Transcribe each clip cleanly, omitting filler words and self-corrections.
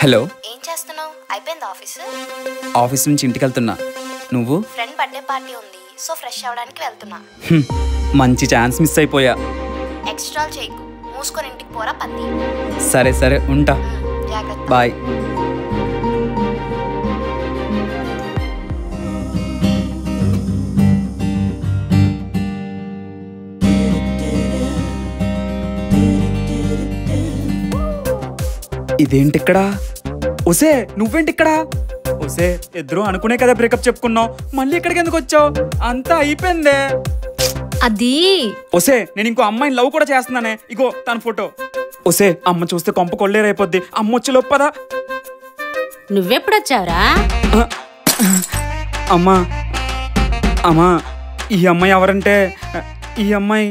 Hello, ఏం చేస్తున్నావు? అయిపోయింది ఆఫీస్? ఆఫీస్ నుంచి ఇంటికి వెళ్తున్నా. నువ్వు? ఫ్రెండ్ బర్త్డే పార్టీ ఉంది, సో ఫ్రెష్ అవ్వడానికి వెళ్తున్నా. మంచి ఛాన్స్ మిస్ అయిపోయా. ఎక్స్ట్రా చేయకు, మూసుకొని ఇంటికి పోరా పంది. సరే సరే, ఉంటా. జాగ్రత్త. బాయ్. ఇదేంటి ఇక్కడ? ఒసే, నువ్వేంటి ఇక్కడ? ఒసే, ఇద్దరు అనుకునే కదా బ్రేకప్ చెప్పుకున్నావు, మళ్ళీ ఇక్కడికి ఎందుకు వచ్చావు? అంతా అయిపోయిందే. అది ఒసే, నేను ఇంకో అమ్మాయిని లవ్ కూడా చేస్తున్నానే, ఇగో తన ఫోటో. ఒసే, అమ్మ చూస్తే కొంప కొల్లేరైపోద్ది. అమ్మ వచ్చి లోపదా. నువ్వెప్పుడొచ్చావురా? అమ్మా అమ్మా, ఈ అమ్మాయి ఎవరంటే ఈ అమ్మాయి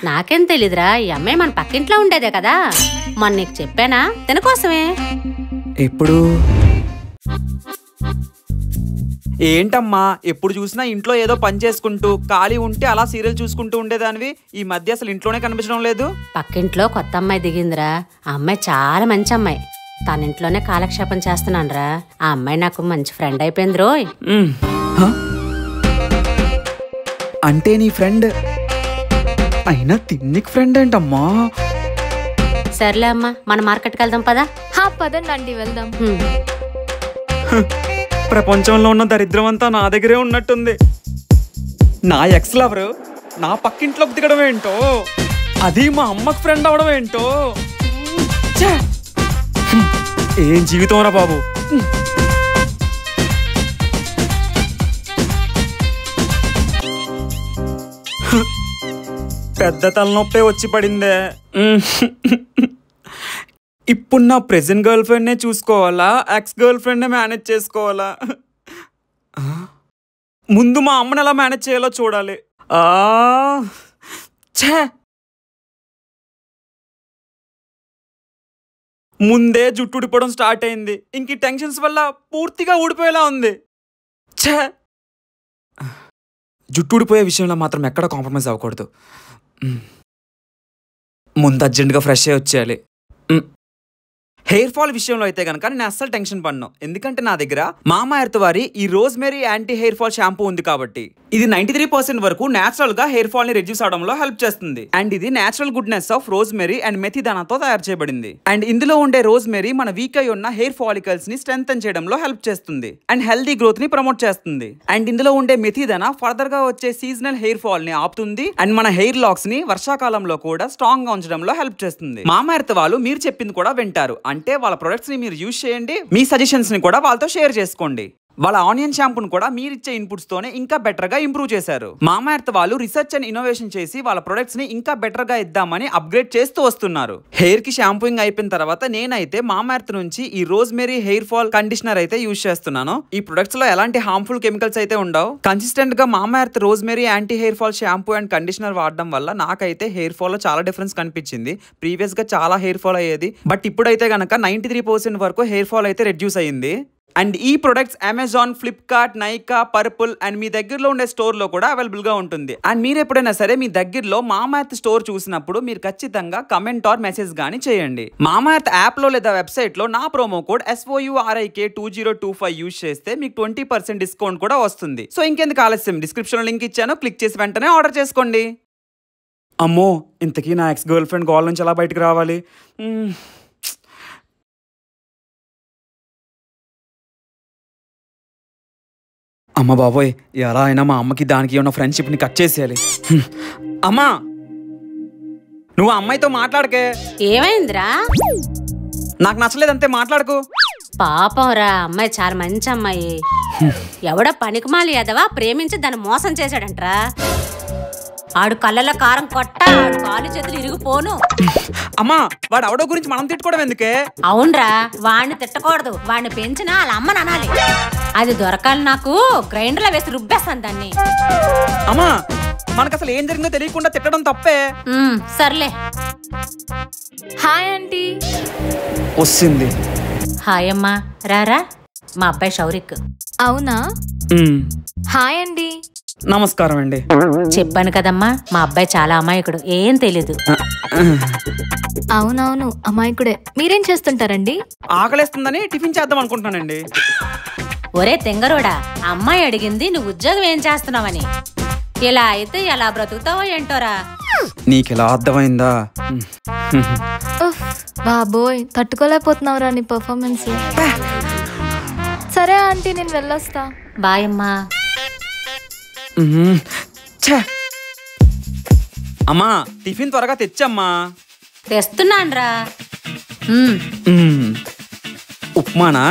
నాకేం తెలీదురా, ఈ అమ్మాయి మన పక్కింట్లో ఉండేదే కదా. మొన్న నీకు చెప్పానా తన కోసమే. ఎప్పుడు? ఏంటమ్మా, ఎప్పుడు చూసినా ఇంట్లో ఏదో పని చేసుకుంటూ ఖాళీ ఉంటే అలా సీరియల్ చూసుకుంటూ ఉండేదానివి. ఈ మధ్య అసలు ఇంట్లోనే కనిపించడం లేదు. పక్కింట్లో కొత్త అమ్మాయి దిగిందిరా. ఆ అమ్మాయి చాలా మంచి అమ్మాయి. తన ఇంట్లోనే కాలక్షేపం చేస్తున్నానురా. ఆ అమ్మాయి నాకు మంచి ఫ్రెండ్ అయిపోయింది రోయ్. అంటే నీ ఫ్రెండ్ అయినా తిన్నికి ఫ్రెండ్ ఏంటమ్మా? సర్లే అమ్మా, మన మార్కెట్కి వెళ్దాం పదా. పదండి వెళ్దాం. ప్రపంచంలో ఉన్న దరిద్రం అంతా నా దగ్గరే ఉన్నట్టుంది. నా ఎక్స్ లవర్ నా పక్కింట్లోకి దిగడం ఏంటో, అది మా అమ్మకు ఫ్రెండ్ అవడం ఏంటో. ఏం జీవితం రా బాబు. పెద్ద తలనొప్పే వచ్చి పడిందే. ఇప్పుడు నా ప్రెజెంట్ గర్ల్ ఫ్రెండ్నే చూసుకోవాలా, ఎక్స్ గర్ల్ ఫ్రెండ్నే మేనేజ్ చేసుకోవాలా? ముందు మా అమ్మని ఎలా మేనేజ్ చేయాలో చూడాలి. ముందే జుట్టు ఊడిపోవడం స్టార్ట్ అయింది, ఇంక టెన్షన్స్ వల్ల పూర్తిగా ఊడిపోయేలా ఉంది. జుట్టు ఊడిపోయే విషయంలో మాత్రం ఎక్కడ కాంప్రమైజ్ అవ్వకూడదు. ముందు అర్జెంట్గా ఫ్రెష్ అయ్యి వచ్చేయాలి. హెయిర్ ఫాల్ విషయంలో అయితే కనుక నేను అస్సలు టెన్షన్ పడను, ఎందుకంటే నా దగ్గర మామా ఎర్త్ వారి ఈ rosemary anti hair fall shampoo ఉంది కాబట్టి. ఇది 93% వరకు నేచురల్ గా హెయిర్ ఫాల్ ని రిడ్యూస్ అవడంలో హెల్ప్ చేస్తుంది. అండ్ ఇది natural goodness of rosemary and మెథిదానాతో తయారు చేయబడింది. అండ్ ఇందులో ఉండే రోజ్మెరీ మన వీక్ అయి ఉన్న హెయిర్ ఫాలికల్స్ ని స్ట్రెంథెన్ చేయడంలో హెల్ప్ చేస్తుంది అండ్ హెల్దీ గ్రోత్ ని ప్రమోట్ చేస్తుంది. అండ్ ఇందులో ఉండే మెథిదానా ఫర్దర్ గా వచ్చే సీజనల్ హెయిర్ ఫాల్ ని ఆపుతుంది అండ్ మన హెయిర్ లాక్స్ ని వర్షాకాలంలో కూడా స్ట్రాంగ్ గా ఉంచడంలో హెల్ప్ చేస్తుంది. మామా ఎర్త్ వాళ్ళు మీరు చెప్పింది కూడా వింటారు, అంటే వాళ్ళ ప్రొడక్ట్స్ ని మీరు యూజ్ చేయండి, మీ సజెషన్స్ ని కూడా వాళ్ళతో షేర్ చేసుకోండి. వాళ్ళ ఆనియన్ షాంపూను కూడా మీరిచ్చే ఇన్పుట్స్ తోనే ఇంకా బెటర్ గా ఇంప్రూవ్ చేశారు. మామా ఎర్త్ వాళ్ళు రీసెర్చ్ అండ్ ఇన్నోవేషన్ చేసి వాళ్ళ ప్రొడక్ట్స్ ని ఇంకా బెటర్ గా ఇద్దామని అప్గ్రేడ్ చేస్తూ వస్తున్నారు. హెయిర్ కి షాంపూయింగ్ అయిపోయిన తర్వాత నేనైతే మామా ఎర్త్ నుంచి ఈ రోజ్మెరీ హెయిర్ ఫాల్ కండిషనర్ అయితే యూజ్ చేస్తున్నాను. ఈ ప్రొడక్ట్స్ లో ఎలాంటి హార్మ్ఫుల్ కెమికల్స్ అయితే ఉండవు. కన్సిస్టెంట్ గా మామా earth rosemary anti hair fall shampoo and conditioner వాడడం వల్ల నాకైతే హెయిర్ ఫాల్ లో చాలా డిఫరెన్స్ కనిపించింది. ప్రీవియస్ గా చాలా హెయిర్ ఫాల్ అయ్యేది, బట్ ఇప్పుడైతే గనక 93% వరకు హెయిర్ ఫాల్ అయితే రెడ్యూస్ అయ్యింది. అండ్ ఈ products Amazon, Flipkart, Nykaa, Purplle and మీ దగ్గరలో ఉండే స్టోర్ లో కూడా అవైలబుల్ గా ఉంటుంది. అండ్ మీరు ఎప్పుడైనా సరే మీ దగ్గరలో మామా ఎర్త్ స్టోర్ చూసినప్పుడు మీరు ఖచ్చితంగా కమెంట్ ఆర్ మెసేజ్ గానీ చేయండి. మామా ఎర్త్ యాప్ లో లేదా వెబ్సైట్ లో నా ప్రోమో కోడ్ SOURIK2025 యూజ్ చేస్తే మీకు 20% డిస్కౌంట్ కూడా వస్తుంది. సో ఇంకెందుకు ఆలస్యం, డిస్క్రిప్షన్ లో లింక్ ఇచ్చాను, క్లిక్ చేసి వెంటనే ఆర్డర్ చేసుకోండి. అమ్మో, ఇంతకీ నా ఎక్స్ గర్ల్ ఫ్రెండ్ గోల్ నుంచి ఎలా బయటకు రావాలి? అమ్మ బాబోయ్, ఎలా అయినా మా అమ్మకి దానికి ఉన్న ఫ్రెండ్షిప్ని కట్ చేసేయాలి. అమ్మా, నువ్వు అమ్మాయితో మాట్లాడకే. ఏమైందిరా? నాకు నచ్చలేదంతే, మాట్లాడుకో. పాపం రా, అమ్మాయి చాలా మంచి అమ్మాయి. ఎవడో పనికిమాలి ఎదవా ప్రేమించి దాన్ని మోసం చేశాడంట్రా. ఆడు కళ్ళలో కారం కొట్ట, ఆడు కాలు చేతులు ఇరిగిపోను. అమ్మా, వాడు ఎవడో గురించి మనం తిట్టుకోవడం ఎందుకే? అవునరా, వాడిని తిట్టకూడదు, వాడిని పెంచినా వాళ్ళ అమ్మని అనాలి. అది దొరకాలి నాకు, గ్రైండర్లో వేసి రుబ్బేస్తాను దాన్ని. అమ్మా, మనకు అసలు ఏం జరిగిందో తెలియకుండా తిట్టడం తప్పే. సర్లే. Hi aunty. వస్తుంది. హాయ్ అమ్మా, రారా. మా అబ్బాయి షౌరిక్. అవునా? హాయ్ అండి. నమస్కారం అండి. చెప్పాను కదమ్మా, మా అబ్బాయి చాలా అమాయకుడు, ఏం తెలీదు. అవునవును అమాయకుడే. మీరేం చేస్తుంటారండి? ఆకలేస్తుందని టిఫిన్ చేద్దాం అనుకుంటున్నానండి. ఒరే తెంగరోడా, అమ్మాయి అడిగింది నువ్వు ఉద్యోగం ఏం చేస్తున్నావని. ఇలా అయితే ఎలా బ్రతుకుతావో ఏంటోరా. నీకెలా అర్థమైందా? ఉఫ్, బాబోయ్ తట్టుకోలేకపోతున్నావురా నీ పర్ఫార్మెన్స్. సరే ఆంటీ నేను వెళ్ళొస్తా. బాయ్ అమ్మా. అమ్మా టిఫిన్ త్వరగా తెచ్చమ్మా. తెస్తున్నాన్రా. ఉప్మానా?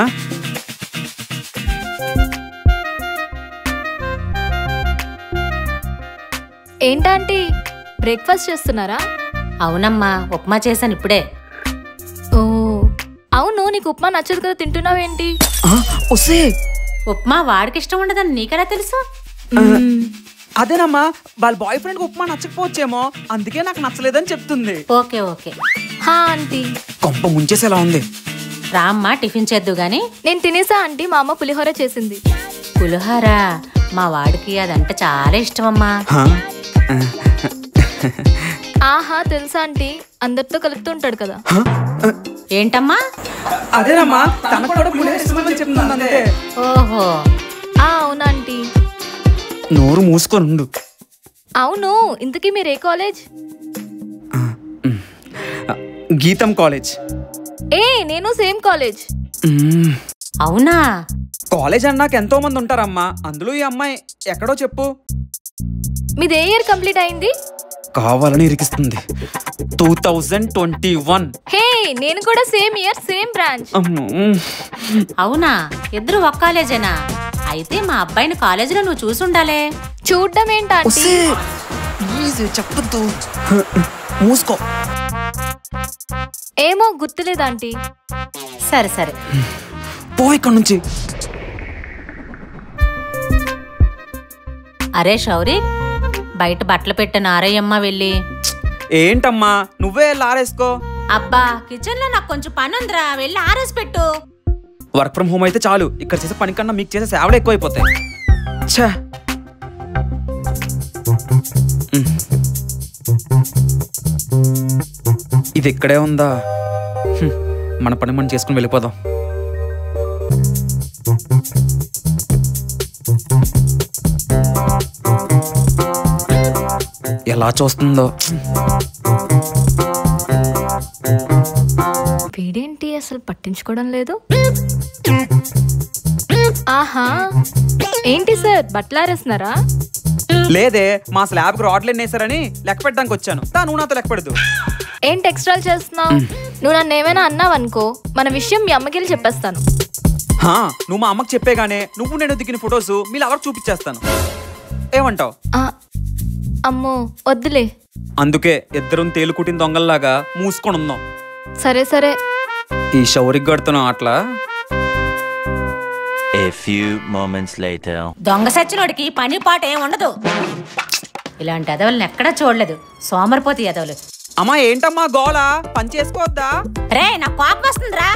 ఏంటంటీ బ్రేక్ఫాస్ట్ చేస్తున్నారా? అవునమ్మా, ఉప్మా చేశాను ఇప్పుడే. ఓ అవును, నీకు ఉప్మా నచ్చదు కదా, తింటున్నావేంటి? ఉప్మా వాడికి ఇష్టం ఉండదని నీకెలా తెలుసు? అదేనమ్మా, వాళ్ళ బాయ్ ఫ్రెండ్ ఉప్మా నచ్చకపోవచ్చేమో, అందుకే నాకు నచ్చలేదని చెప్తుంది. Okay okay. హా ఆంటీ. కొంప ముంచేసేలా ఉంది. రామ్మా టిఫిన్ చేద్దు గాని. నేను తినేసా ఆంటీ, మా అమ్మ పులిహోర చేసింది. పులిహోర? మా వాడికి అదంటే చాలా ఇష్టమమ్మా. ఆహా తెలుసా ఆంటీ, అందరితో కలుపుతూ ఉంటాడు కదా. ఏంటమ్మా? అదేనమ్మా, తనకు కూడా పులిహోర ఇష్టమని చెప్తుంది. ఓహో. అవునా ఆంటీ. నోరు మూసుకొని ఉండు. అవును, ఇంతకీ మీరు ఏ కాలేజ్? గీతం కాలేజ్. ఏ నేను సేమ్ కాలేజ్. అవునా? కాలేజ్ అన్నాక ఎంతో మంది ఉంటారమ్మా, అందులో ఈ అమ్మాయి ఎక్కడో చెప్పు. మీది ఏ ఇయర్ కంప్లీట్ అయింది? కావాలని ఇరికిస్తుంది. 2021. హే నేను కూడా సేమ్ ఇయర్ సేమ్ బ్రాంచ్. అవునా? ఇద్దరు ఒక కాలేజేనా? అయితే మా అబ్బాయిని కాలేజీలో నువ్వు చూసుండాలే. చూడ్డం ఏంటంటే చెప్పద్దు, మూసుకో. ఏమో గుర్తులేదు ఆంటీ. సరే సరే పో ఇక్కడ నుంచి. అరే శౌరి, బయట బట్టలు పెట్టిన ఆరయ్యమ్మ వెళ్ళి. ఏంటమ్మా, నువ్వే ఆరేసుకో. అబ్బా కిచెన్ లో నాకు కొంచెం పని ఉందిరా, వెళ్ళి ఆరేసి పెట్టు. వర్క్ ఫ్రమ్ హోమ్ అయితే చాలు, ఇక్కడ చేసే పని కన్నా మీకు చేసే సేవలు ఎక్కువైపోతాయి. ఛా, ఇది ఇక్కడే ఉందా? మన పని మనం చేసుకుని వెళ్ళిపోదాం. ఎలా చూస్తుందో. వీడేంటి అసలు పట్టించుకోవడం లేదు. ఆహా ఏంటి సార్ బట్టలారేస్తున్నారా? లేదే, మా స్లాబ్కి రాడ్లు ఎన్నేసారని లెక్క పెట్టడానికి వచ్చాను. నువ్వు నాతో లెక్క పెడదు. ఏంటి ఎక్స్ట్రాలు చేస్తున్నావు? నువ్వు నన్ను ఏమైనా అన్నావనుకో, మన విషయం మీ అమ్మకి వెళ్ళి చెప్పేస్తాను. నువ్వు మా అమ్మకి చెప్పేగానే నువ్వు నేను దిగిన ఫొటోస్ మీ లవర్కి చూపించేస్తాను. ఏమంటావు? అమ్మో వద్దులే. అందుకే ఇద్దరం తేలుకుట్టిన దొంగల్లాగా మూసుకొని ఉందాం. సరే సరే. ఈ శౌరికి గడుతున్నాం అట్లా. A few moments later. దొంగ సచ్చినోడికి పని పాట ఏం ఉండదు. ఇలాంటి ఎదవల్ని ఎక్కడా చూడలేదు, సోమరిపోతి ఎదవలు. అమ్మా ఏంటమ్మా గోల, పని చేసుకోవద్దా? రే నాకు కోపం వస్తుందిరా.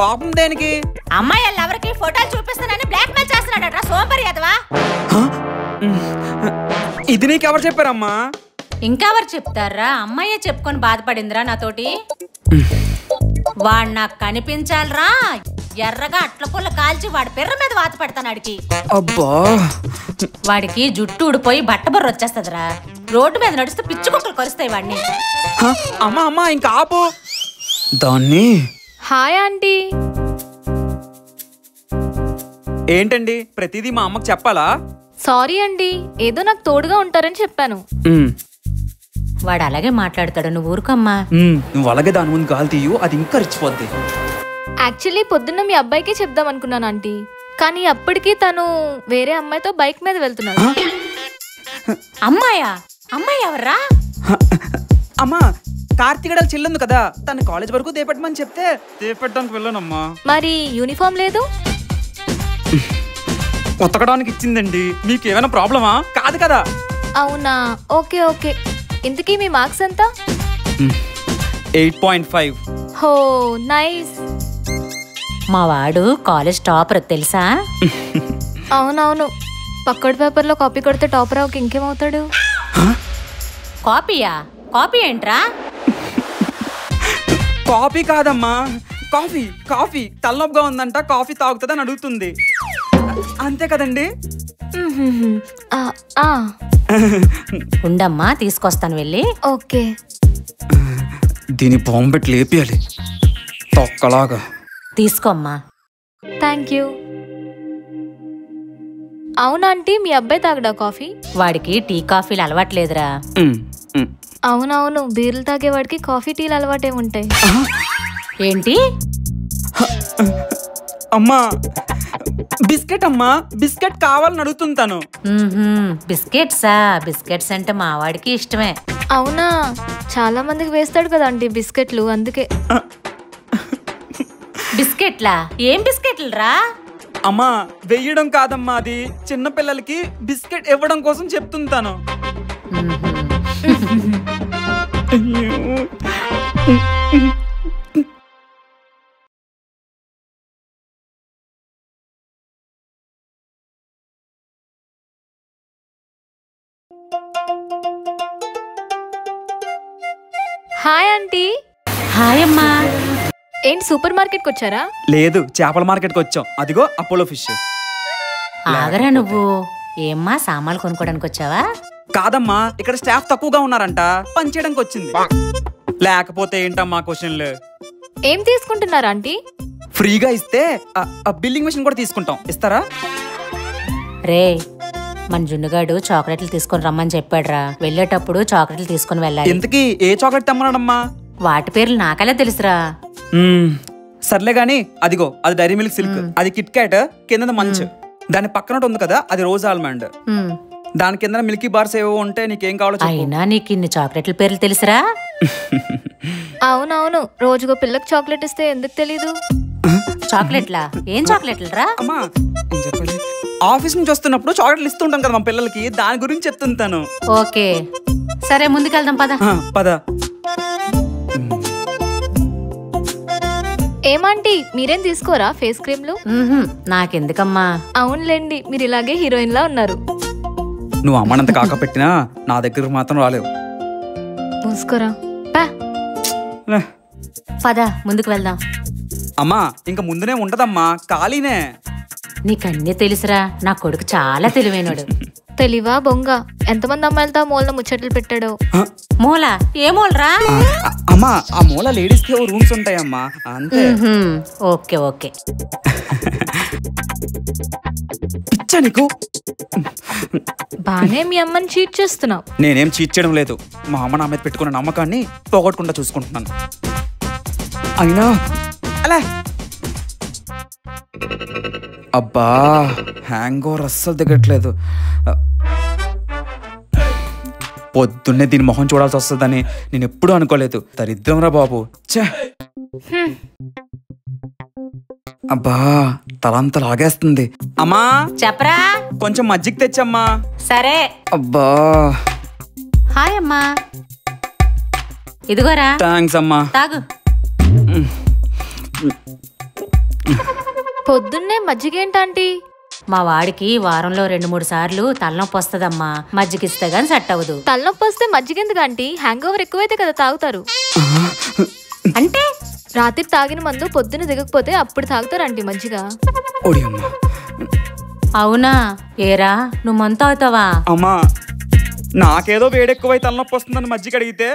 కోపం దేనికి? అమ్మాయి ఎవరికి ఫోటోలు చూపిస్తానని బ్లాక్ మెయిల్ చేస్తున్నాడట, సోంపరి ఎదవా. ఇది నీకెవరు చెప్పారమ్మా? ఇంకెవరు చెప్తారా? అమ్మాయే చెప్పుకొని బాధపడిందిరా నాతోటి. వాడు నాకు కనిపించాలరా, ఎర్రగా అట్ల పుల్ల కాల్చి వాడి పిర్ర మీద వాత పెడతాను అడికి. అబ్బా, వాడికి జుట్టు ఊడిపోయి బట్టబొర్ర వచ్చేస్తదిరా. రోడ్డు మీద నడుస్తూ పిచ్చి కుక్కలు కరుస్తాయి వాడిని. అమ్మా అమ్మా ఇంకా ఆపు దాన్ని. Hi aunty. ఏంటండి ప్రతిదీ మా అమ్మకి చెప్పాలా? సారీ అండి, ఏదో నాకు తోడుగా ఉంటారని చెప్పాను. వాడు అలాగే మాట్లాడతాడు, నువ్వు ఊరుకమ్మా. నువ్వు అలాగే దాని ముందు గాలి తీయు, అది ఇంకా రిచ్చిపోద్ది. యాక్చువల్లీ పొద్దున్న మీ అబ్బాయికే చెప్దాం అనుకున్నాను ఆంటీ, కానీ అప్పటికి తను వేరే అమ్మాయితో బైక్ మీద వెళ్తున్నాడు. అమ్మాయా? అమ్మాయి ఎవర్రా? అమ్మా కార్తీగడ చెల్లుంది కదా, తన కాలేజ్ వరకు దేపెట్టమని చెప్తే దేపెట్టడానికి వెళ్ళానమ్మా. మరి యూనిఫామ్ లేదు? ఉతకడానికి ఇచ్చిందండి. మీకేమైనా ప్రాబ్లమా? కాదు కదా. అవునా, ఓకే ఓకే. ఇంతకీ మీ మార్క్స్ ఎంత? 8.5. హో నైస్. మా వాడు కాలేజ్ టాపర్ తెలుసా? అవునవును, పక్కడి పేపర్లో కాపీ కొడితే టాపర్ అవకి ఇంకేమవుతాడు? కాపీయా? కాపీ ఏంట్రా? కాఫీ కాదమ్మా, కాఫీ కాఫీ తలనొప్పిగా ఉందంట, కాఫీ తాగుతుందని అడుగుతుంది. అంతే కదండి? ఉండమ్మా తీసుకొస్తాను వెళ్ళి. ఓకే. దీని బాంబు పెట్టి లేపియాలి తొక్కలాగా. తీసుకోమ్మా. Thank you. అవునాంటీ, మీ అబ్బాయి తాగడా కాఫీ? వాడికి టీ కాఫీలు అలవాట్లేదురా. అవునవును, బీర్లు తాగేవాడికి కాఫీ టీలు అలవాటే ఉంటాయి. ఏంటి? అమ్మా బిస్కెట్ అమ్మా, బిస్కెట్ కావాలని అడుగుతుంటాను. బిస్కెట్సా? బిస్కెట్స్ అంటే మా వాడికి ఇష్టమే. అవునా, చాలా మందికి వేస్తాడు కదా ఆంటీ బిస్కెట్లు, అందుకే. బిస్కెట్లా? ఏం బిస్కెట్లు రా? అమ్మా వెయ్యడం కాదమ్మా, అది చిన్న పిల్లలకి బిస్కెట్ ఇవ్వడం కోసం చెప్తుంటాను. Hi aunty. హాయ్ అమ్మా. ఏంటి సూపర్ మార్కెట్కి వచ్చారా? లేదు, చేపల మార్కెట్కి వచ్చాం. అదిగో అపోలో ఫిష్. ఆగరా నువ్వు. ఏమ్మా సామాన్లు కొనుక్కోడానికి వచ్చావా? కాదమ్మా, ఇక్కడ స్టాఫ్ తక్కువగా ఉన్నారంట, పని చేయడానికి వచ్చింది. లేకపోతే ఏంటమ్మా క్వశ్చన్లు? ఏం తీసుకుంటున్నారా ఆంటీ? ఫ్రీగా ఇస్తే ఆ బిల్లింగ్ మెషిన్ కూడా తీసుకుంటాం, ఇస్తారా? రే, మన జున్నుగాడు చాక్లెట్లు తీసుకొని రమ్మని చెప్పాడురా. వెళ్ళేటప్పుడు చాక్లెట్లు తీసుకుని వెళ్ళాలి. ఇంతకీ ఏ చాక్లెట్ తెమ్మన్నాడమ్మా? వాటి పేర్లు నాకలా తెలుసురా. సర్లే గాని, అదిగో అది డైరీ మిల్క్ సిల్క్, అది కిట్ క్యాట్, కింద మంచ్, దాని పక్కన ఉంది కదా అది రోజ్ ఆల్మండ్, దాని కింద మిల్కీ బార్స్ ఏవో ఉంటే నీకేం కావాలో చెప్పు. అయినా నీకు ఇన్ని చాక్లెట్ల పేర్లు తెలుసురా? అవునవును, రోజుకో పిల్లకి చాక్లెట్ ఇస్తే ఎందుకు తెలీదు? చాక్లెట్లా? ఏం చాక్లెట్లు రా? అమ్మా ఏం చెప్పాలి, ఆఫీస్ నుంచి వస్తున్నప్పుడు చాక్లెట్లు ఇస్తుంటాం కదా మా పిల్లలకి, దాని గురించి చెప్తుంటాను. ఓకే సరే, ముందుకెళ్దాం పద. పద. ఏమంటీ, మీరేం తీసుకోరా ఫేస్ క్రీమ్లు? నాకెందుకమ్మా. అవునులేండి, మీరు ఇలాగే హీరోయిన్ లా ఉన్నారు. నువ్వు అమ్మనంత కాక పెట్టినా నా దగ్గరకు మాత్రం రాలేవు. మూసుకోరా. పద ముందుకు వెళ్దాం. అమ్మా ఇంక ముందునే ఉంటదమ్మా, ఖాళీనే. నీకన్నీ తెలుసురా, నా కొడుకు చాలా తెలివైనడు. తెలివా బొంగ, ఎంతమంది అమ్మాయిలతో మూల ముచ్చట్లు పెట్టాడో. మూల? ఏ మూలరా? అమ్మా ఆ మూల లేడీస్ కి రూమ్స్ ఉంటాయమ్మా, అంతే. Okay okay. పిచ్చా నీకు? బానే మీ అమ్మని చీట్ చేస్తున్నావు. నేనేం చీట్ చేయడం లేదు, మా అమ్మ నా మీద పెట్టుకున్న నమ్మకాన్ని పోగొట్టకుండా చూసుకుంటున్నాను. అయినా అలా అబ్బా హ్యాంగ్ ఓవర్ అస్సలు దిగట్లేదు. పొద్దున్నే దీని మొహం చూడాల్సి వస్తుందని నేను ఎప్పుడూ అనుకోలేదు. దరిద్రం రా బాబు. అబ్బా తలంతా లాగేస్తుంది. అమ్మా చెప్పరా. కొంచెం మజ్జిగ తెచ్చమ్మా. సరే. అబ్బా హాయ్ అమ్మా, ఇదిగోరా. థ్యాంక్స్ అమ్మా. తాగు. పొద్దున్నే మజ్జిగేంటాంటీ? మా వాడికి వారంలో 2-3 సార్లు తలనొప్పి వస్తుందమ్మా, మజ్జిగిస్తే గాని సెట్ అవ్వదు. తలనొప్పి వస్తే మజ్జిగెందుకు ఆంటీ? హ్యాంగ్ ఓవర్ ఎక్కువైతే కదా తాగుతారు. అంటే రాత్రి తాగిన మందు పొద్దున్న దిగకపోతే అప్పుడు తాగుతారు ఆంటీ మజ్జిగ. అవునా? ఏరా నువ్వు మందు తాగుతావా? అమ్మా నాకేదో వేడెక్కువై తలనొప్పి వస్తుందని మజ్జిగ అడిగితే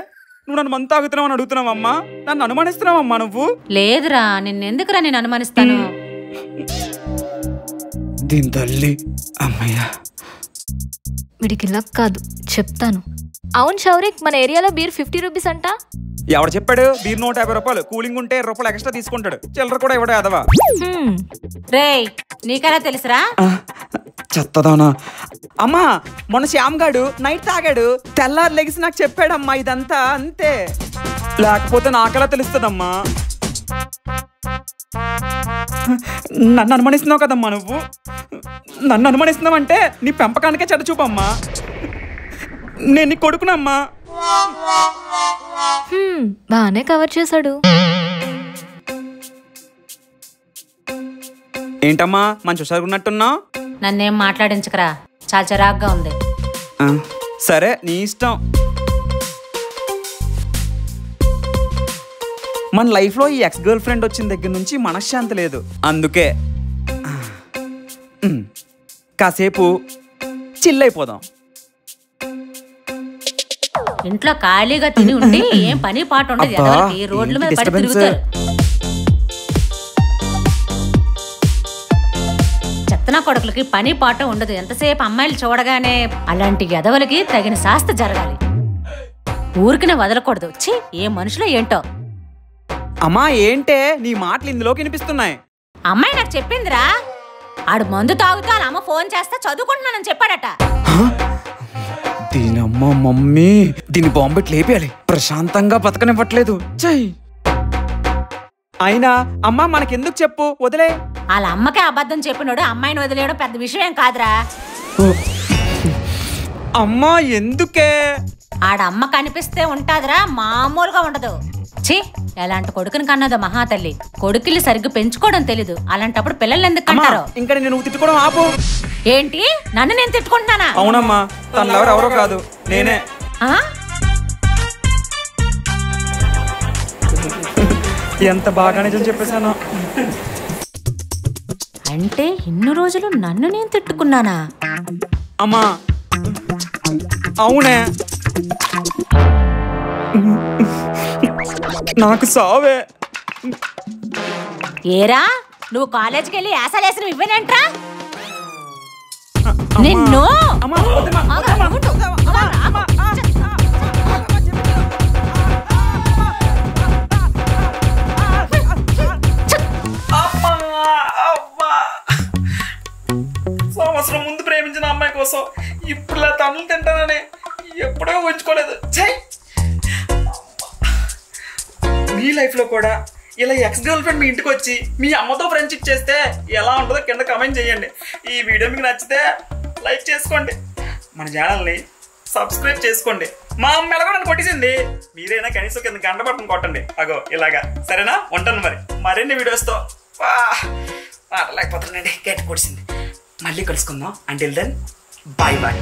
నువ్వు నన్ను మందు తాగుతున్నావు అని అడుగుతున్నావమ్మా. నన్ను అనుమానిస్తున్నావమ్మా నువ్వు. లేదురా, నిన్నెందుకురా నేను అనుమానిస్తాను. దీని తల్లి అమ్మయ్యా. వీడికి లక్ కాదు, చెప్తాను. అవును షౌరిక్, మన ఏరియాలో బీర్ 50 రూపీస్ అంట. ఎవడు చెప్పాడు? బీర్ 150 రూపాయలు, కూలింగ్ ఉంటే 20 రూపాయలు ఎక్స్ట్రా తీసుకుంటాడు. చిల్లర కూడా ఎవడో అదవా. రేయ్ నీకలా తెలుసురా? చెత్తదానా. అమ్మా మొన్న శ్యామ్ గాడు నైట్ తాగాడు, తెల్లారు లెగిసి నాకు చెప్పాడమ్మా ఇదంతా. అంతే, లేకపోతే నాకెలా తెలుస్తుందమ్మా? నన్ను అనుమానిస్తున్నావు కదమ్మా నువ్వు. నన్ను అనుమానిస్తున్నావు అంటే నీ పెంపకానికే చెడ్డ చూపమ్మా. నేను నీ కొడుకునమ్మా. బానే కవర్ చేశాడు. ఏంటమ్మా మంచి హుషారుగున్నట్టున్నావు? నన్నేం మాట్లాడించకరా, చాలా చిరాగ్గా ఉంది. సరే నీ ఇష్టం. మన లైఫ్లో ఈ ఎక్స్ గర్ల్ ఫ్రెండ్ వచ్చిన దగ్గర నుంచి మనశ్శాంతి లేదు. అందుకే కాసేపు చిల్ అయిపోదాం. ఇంట్లో ఖాళీగా తిని ఉండి ఏం పని పాట ఉండదు, ఎవరికి రోడ్ల మీద పడి తిరుగుతారు. చెత్తనా కొడుకులకి పని పాట ఉండదు, ఎంతసేపు అమ్మాయిలు చూడగానే. అలాంటి ఎదవలకి తగిన శాస్త్ర జరగాలి, ఊరికినే వదలకూడదు. ఛీ, ఏ మనుషులో ఏంటో. అమ్మా ఏంటే నీ మాటలు ఇందులోకి వినిపిస్తున్నాయి? అమ్మాయి నాకు చెప్పిందిరా, ఆడు మందు తాగుతూ వాళ్ళ అమ్మ ఫోన్ చేస్తే చదువుకుంటున్నానని చెప్పాడట. దీనమ్మ మమ్మీ, దీన్ని బాంబెట్ లేపేయాలి, ప్రశాంతంగా బతకనివ్వట్లేదు. చెయ్ అయినా అమ్మా మనకెందుకు చెప్పు, వదిలే. వాళ్ళ అమ్మకే అబద్ధం చెప్పినాడు, అమ్మాయిని వదిలేయడం పెద్ద విషయం ఏం కాదురా. అమ్మా ఎందుకే? ఆడమ్మ కనిపిస్తే ఉంటాదిరా, మామూలుగా ఉండదు. ఛీ, ఎలాంటి కొడుకుని కన్నదో మహాతల్లి. కొడుకుల్ని సరిగ్గా పెంచుకోవడం తెలీదు, అలాంటప్పుడు పిల్లల్ని ఎందుకు కంటారు? ఇంకా నేను తిట్టుకోవడం ఆపు. ఏంటి, నన్ను నేను తిట్టుకుంటున్నానా? అవునమ్మా, తను ఎవరో కాదు, నేనే. ఎంత బాగా నిజం చెప్పేశాను. అంటే ఇన్ని రోజులు నన్ను నేను తిట్టుకున్నానా? అమ్మా అవునే, నాకు సావే. ఏరా, నువ్వు కాలేజీకి వెళ్ళి యాసలేసిన ఇవ్వనేంట్రా నిన్ను? సంవత్సరం ముందు ప్రేమించిన అమ్మాయి కోసం ఇప్పుడు ఇలా తన్నులు తింటానని ఎప్పుడో ఉంచుకోలేదు. మీ లైఫ్లో కూడా ఇలా ఎక్స్ గర్ల్ ఫ్రెండ్ మీ ఇంటికి వచ్చి మీ అమ్మతో ఫ్రెండ్షిప్ చేస్తే ఎలా ఉంటుందో కింద కమెంట్ చేయండి. ఈ వీడియో మీకు నచ్చితే లైక్ చేసుకోండి, మన ఛానల్ని సబ్స్క్రైబ్ చేసుకోండి. మా అమ్మ ఎలాగో నన్ను కొట్టేసింది, మీరైనా కనీసం కింద గంట పట్టుకుని కొట్టండి. అగో ఇలాగా, సరేనా? ఉంటాను మరిన్ని వీడియోస్తో. లేకపోతున్నాండి, గట్టి కొడిసింది. మళ్ళీ కలుసుకుందాం. Until then, bye bye.